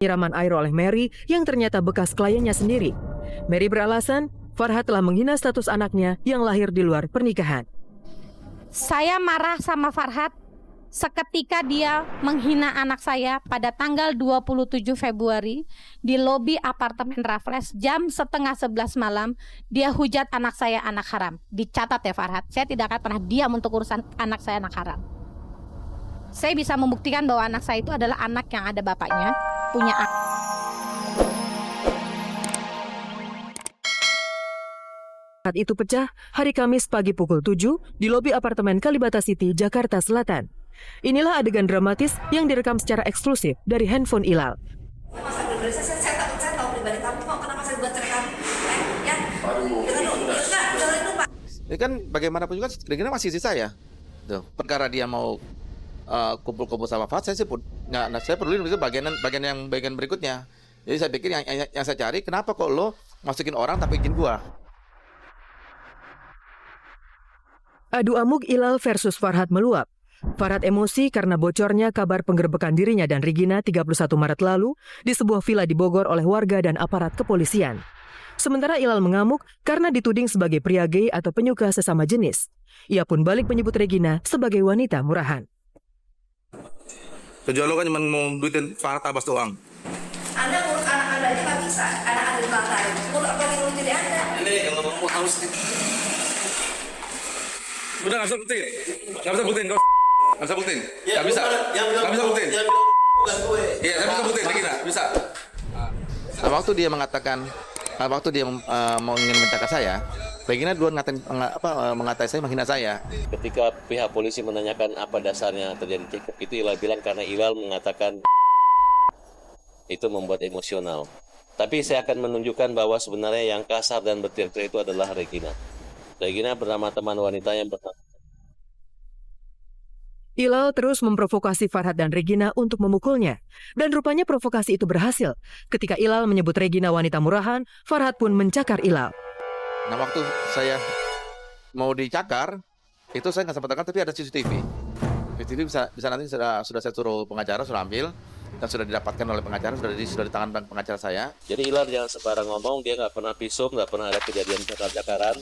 penyiraman air oleh Mary yang ternyata bekas kliennya sendiri. Mary beralasan Farhad telah menghina status anaknya yang lahir di luar pernikahan. Saya marah sama Farhad seketika dia menghina anak saya pada tanggal 27 Februari di lobi apartemen Raffles jam 10:30 malam. Dia hujat anak saya anak haram. Dicatat ya Farhad, saya tidak akan pernah diam untuk urusan anak saya anak haram. Saya bisa membuktikan bahwa anak saya itu adalah anak yang ada bapaknya, punya anak. Saat itu pecah hari Kamis pagi pukul 7 di lobi apartemen Kalibata City, Jakarta Selatan. Inilah adegan dramatis yang direkam secara eksklusif dari handphone Ilal. Saya tahu pribadi kamu kok, kenapa saya buat rekam? Ya, ini kan bagaimanapun juga Regina masih istri saya. Tuh, perkara dia mau kumpul-kumpul sama Fat, saya peduli itu bagian berikutnya. Jadi saya pikir yang saya cari, kenapa kok lo masukin orang tapi bikin gua? Adu amuk Ilal versus Farhad meluap. Farhad emosi karena bocornya kabar penggerbekan dirinya dan Regina 31 Maret lalu di sebuah villa di Bogor oleh warga dan aparat kepolisian. Sementara Ilal mengamuk karena dituding sebagai pria gay atau penyuka sesama jenis. Ia pun balik menyebut Regina sebagai wanita murahan. Tujuan lo kan cuma mau duitin Farhad Abbas doang. Anda ngurus anak Anda aja nggak bisa, anak Anda dibantai. Ngurus apa yang jadi Anda? Ini yang mau harus. Udah nggak bisa buktiin, nggak bisa buktiin kau. Nggak bisa buktiin, nggak bisa, nggak bisa buktiin. Iya, saya bisa buktiin, Regina, bisa. Nah, waktu dia mengatakan, waktu dia mau ingin mencakar saya, Regina duluan mengatai saya, menghina saya. Ketika pihak polisi menanyakan apa dasarnya terjadi cekcok itu, Ilal bilang karena Ilal mengatakan itu membuat emosional. Tapi saya akan menunjukkan bahwa sebenarnya yang kasar dan berteriak-teriak itu adalah Regina. Regina bernama teman wanita yang bernama. Ilal terus memprovokasi Farhad dan Regina untuk memukulnya. Dan rupanya provokasi itu berhasil. Ketika Ilal menyebut Regina wanita murahan, Farhad pun mencakar Ilal. Nah, waktu saya mau dicakar, itu saya nggak sempat tekan, tapi ada CCTV. CCTV bisa nanti sudah saya suruh pengacara, sudah ambil, dan sudah didapatkan oleh pengacara, sudah di tangan pengacara saya. Jadi Ilal jangan sembarang ngomong, dia nggak pernah pisum, nggak pernah ada kejadian cakar-cakaran.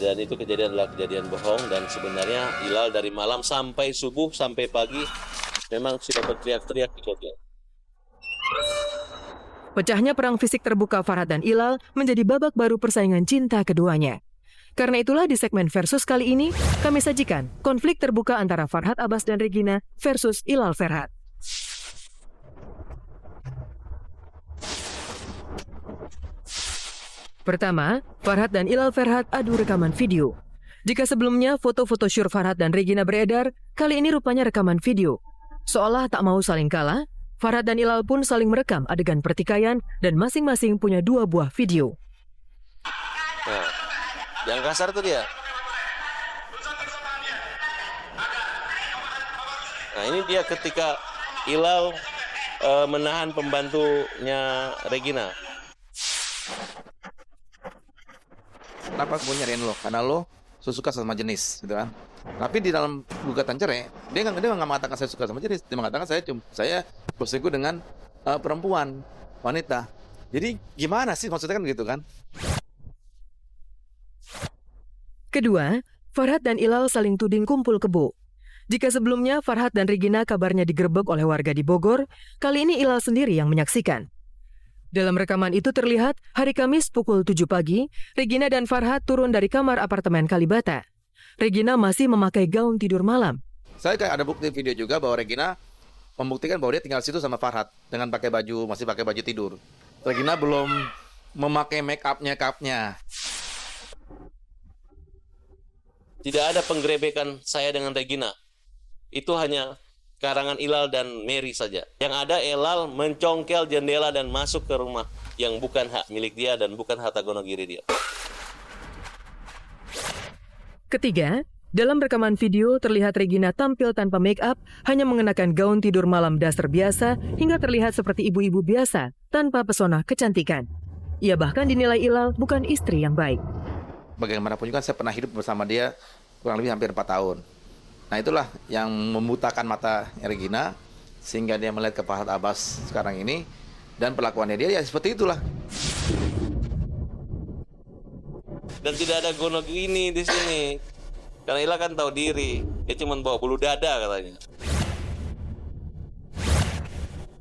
Dan itu kejadian adalah kejadian bohong. Dan sebenarnya Ilal dari malam sampai subuh sampai pagi memang sudah berteriak-teriak di hotel. Pecahnya perang fisik terbuka Farhad dan Ilal menjadi babak baru persaingan cinta keduanya. Karena itulah di segmen Versus kali ini kami sajikan konflik terbuka antara Farhad Abbas dan Regina versus Ilal Ferhat. Pertama, Farhad dan Ilal Ferhat adu rekaman video. Jika sebelumnya foto-foto syur Farhad dan Regina beredar, kali ini rupanya rekaman video. Seolah tak mau saling kalah, Farhad dan Ilal pun saling merekam adegan pertikaian dan masing-masing punya 2 buah video. Nah, yang kasar itu dia. Nah, ini dia ketika Ilal menahan pembantunya Regina. Kenapa gue nyariin lo? Karena lo suka sama jenis, gitu kan? Tapi di dalam gugatan cerai, dia nggak mengatakan saya suka sama jenis, dia mengatakan saya berselingkuh dengan perempuan, wanita. Jadi gimana sih maksudnya kan gitu kan? Kedua, Farhad dan Ilal saling tuding kumpul kebo. Jika sebelumnya Farhad dan Regina kabarnya digerebek oleh warga di Bogor, kali ini Ilal sendiri yang menyaksikan. Dalam rekaman itu terlihat hari Kamis pukul 7 pagi, Regina dan Farhad turun dari kamar apartemen Kalibata. Regina masih memakai gaun tidur malam. Saya kayak ada bukti video juga bahwa Regina membuktikan bahwa dia tinggal situ sama Farhad dengan masih pakai baju tidur. Regina belum memakai make up-nya. Tidak ada penggerebekan saya dengan Regina. Itu hanya karangan Ilal dan Mary saja. Yang ada Ilal mencongkel jendela dan masuk ke rumah yang bukan hak milik dia dan bukan harta gonogiri dia. Ketiga, dalam rekaman video terlihat Regina tampil tanpa make up, hanya mengenakan gaun tidur malam dasar biasa hingga terlihat seperti ibu-ibu biasa tanpa pesona kecantikan. Ia bahkan dinilai Ilal bukan istri yang baik. Bagaimanapun juga saya pernah hidup bersama dia kurang lebih hampir 4 tahun. Nah itulah yang membutakan mata Regina sehingga dia melihat ke Farhad Abbas sekarang ini, dan perlakuannya dia ya seperti itulah. Dan tidak ada gonok ini di sini. Karena Ilal kan tahu diri. Dia cuma bawa bulu dada katanya.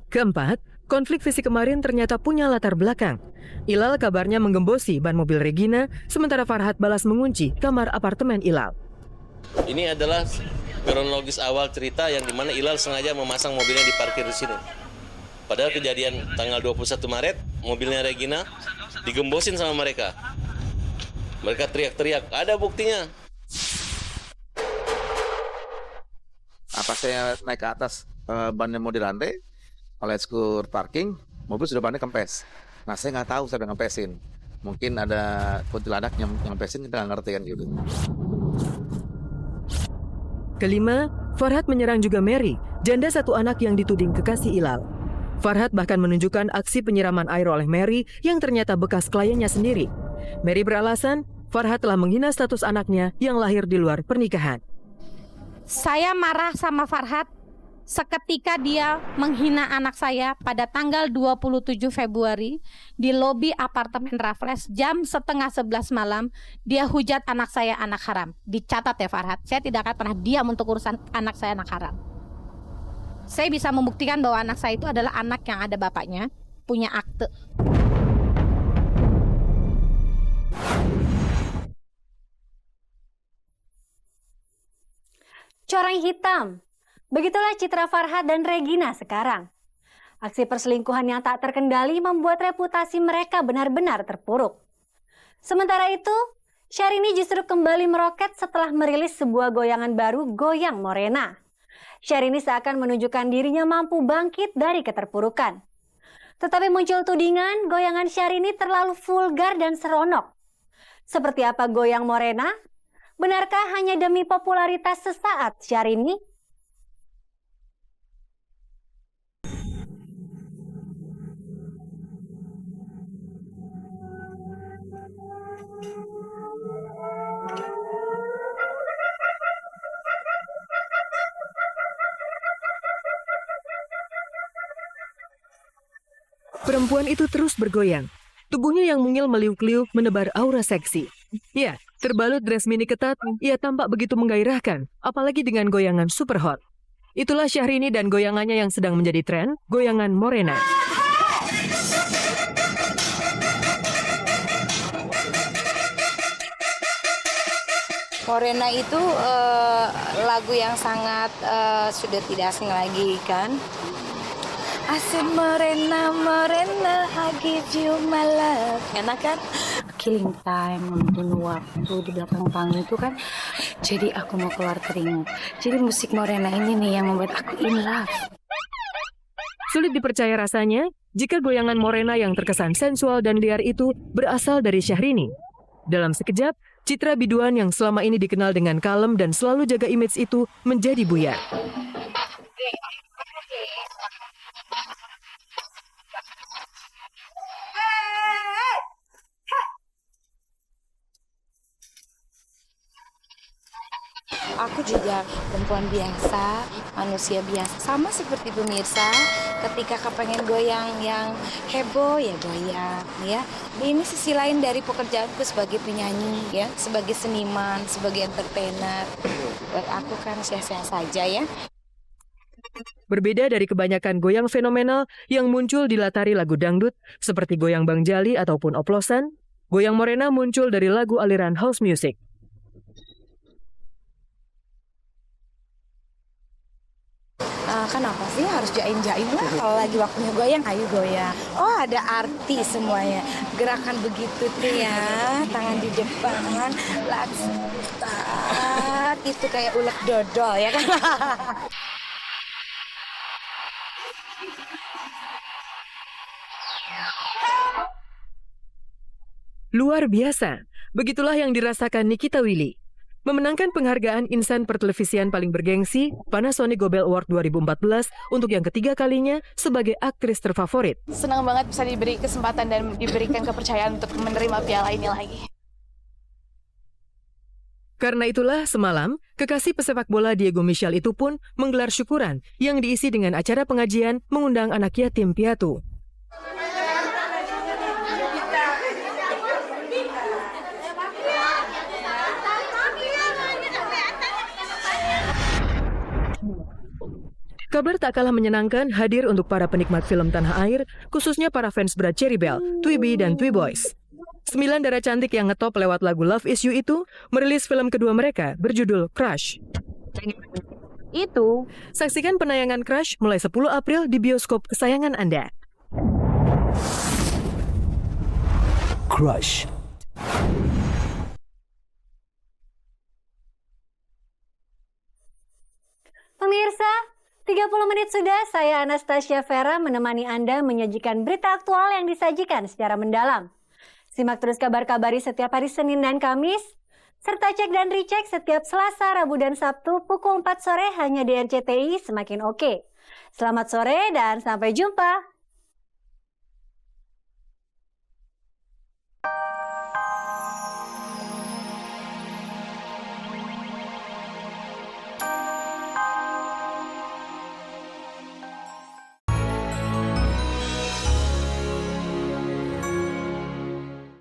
Keempat, konflik fisik kemarin ternyata punya latar belakang. Ilal kabarnya menggembosi ban mobil Regina, sementara Farhad balas mengunci kamar apartemen Ilal. Ini adalah kronologis awal cerita yang dimana Ilal sengaja memasang mobilnya di parkir di sini. Padahal kejadian tanggal 21 Maret, mobilnya Regina digembosin sama mereka. Mereka teriak-teriak, ada buktinya. Apa saya naik ke atas, bannya mau dirantai, oleh skur parking, mobil sudah bannya kempes. Nah saya nggak tahu siapa yang ngempesin. Mungkin ada kuntilanak yang ngempesin, kita nggak ngerti kan gitu. Kelima, Farhad menyerang juga Mary, janda satu anak yang dituding kekasih Ilal. Farhad bahkan menunjukkan aksi penyiraman air oleh Mary yang ternyata bekas kliennya sendiri. Mary beralasan, Farhad telah menghina status anaknya yang lahir di luar pernikahan. Saya marah sama Farhad seketika dia menghina anak saya pada tanggal 27 Februari di lobi apartemen Raffles jam 10:30 malam. Dia hujat anak saya anak haram. Dicatat ya Farhad, saya tidak akan pernah diam untuk urusan anak saya anak haram. Saya bisa membuktikan bahwa anak saya itu adalah anak yang ada bapaknya, punya akte. Coreng hitam. Begitulah citra Farhad dan Regina sekarang. Aksi perselingkuhan yang tak terkendali membuat reputasi mereka benar-benar terpuruk. Sementara itu, Syahrini justru kembali meroket setelah merilis sebuah goyangan baru, Goyang Morena. Syahrini seakan menunjukkan dirinya mampu bangkit dari keterpurukan. Tetapi muncul tudingan goyangan Syahrini terlalu vulgar dan seronok. Seperti apa Goyang Morena? Benarkah hanya demi popularitas sesaat Syahrini? Perempuan itu terus bergoyang. Tubuhnya yang mungil meliuk-liuk menebar aura seksi. Ya, terbalut dress mini ketat, ia tampak begitu menggairahkan, apalagi dengan goyangan super hot. Itulah Syahrini dan goyangannya yang sedang menjadi tren, goyangan Morena. Morena itu lagu yang sangat sudah tidak asing lagi kan. Asik Morena, Morena, I give you my love. Enak kan? Killing time, membunuh waktu di belakang panggung itu kan. Jadi aku mau keluar keringat. Jadi musik Morena ini nih yang membuat aku in love. Sulit dipercaya rasanya jika goyangan Morena yang terkesan sensual dan liar itu berasal dari Syahrini. Dalam sekejap, citra biduan yang selama ini dikenal dengan kalem dan selalu jaga image itu menjadi buyar. Aku juga perempuan biasa, manusia biasa. Sama seperti pemirsa, ketika kepengen goyang yang heboh ya goyang ya. Ini sisi lain dari pekerjaanku sebagai penyanyi ya, sebagai seniman, sebagai entertainer. Buat aku kan sia-sia saja ya. Berbeda dari kebanyakan goyang fenomenal yang muncul dilatari lagu dangdut seperti goyang Bang Jali ataupun oplosan, goyang Morena muncul dari lagu aliran house music. Kenapa sih harus jaim-jaim lah? Kalau lagi waktunya goyang, ayo goyang. Oh, ada arti semuanya. Gerakan begitu tuh ya, tangan di depan, langsung putar. Itu kayak ulet dodol ya kan? Luar biasa, begitulah yang dirasakan Nikita Willy. Memenangkan penghargaan insan pertelevisian paling bergengsi, Panasonic Gobel Award 2014 untuk yang ketiga kalinya sebagai aktris terfavorit. Senang banget bisa diberi kesempatan dan diberikan kepercayaan untuk menerima piala ini lagi. Karena itulah semalam, kekasih pesepak bola Diego Michel itu pun menggelar syukuran yang diisi dengan acara pengajian mengundang anak yatim piatu. Kabar tak kalah menyenangkan hadir untuk para penikmat film tanah air, khususnya para fans berat Cherry Bell, Twiby, dan Twiboys. 9 darah cantik yang ngetop lewat lagu Love Is You itu merilis film kedua mereka berjudul Crush. Saksikan penayangan Crush mulai 10 April di bioskop kesayangan Anda. Crush. Pemirsa, 30 menit sudah saya Anastasia Vera menemani Anda menyajikan berita aktual yang disajikan secara mendalam. Simak terus kabar-kabari setiap hari Senin dan Kamis, serta cek dan recheck setiap Selasa, Rabu, dan Sabtu pukul 4 sore hanya di RCTI Semakin Oke. Selamat sore dan sampai jumpa.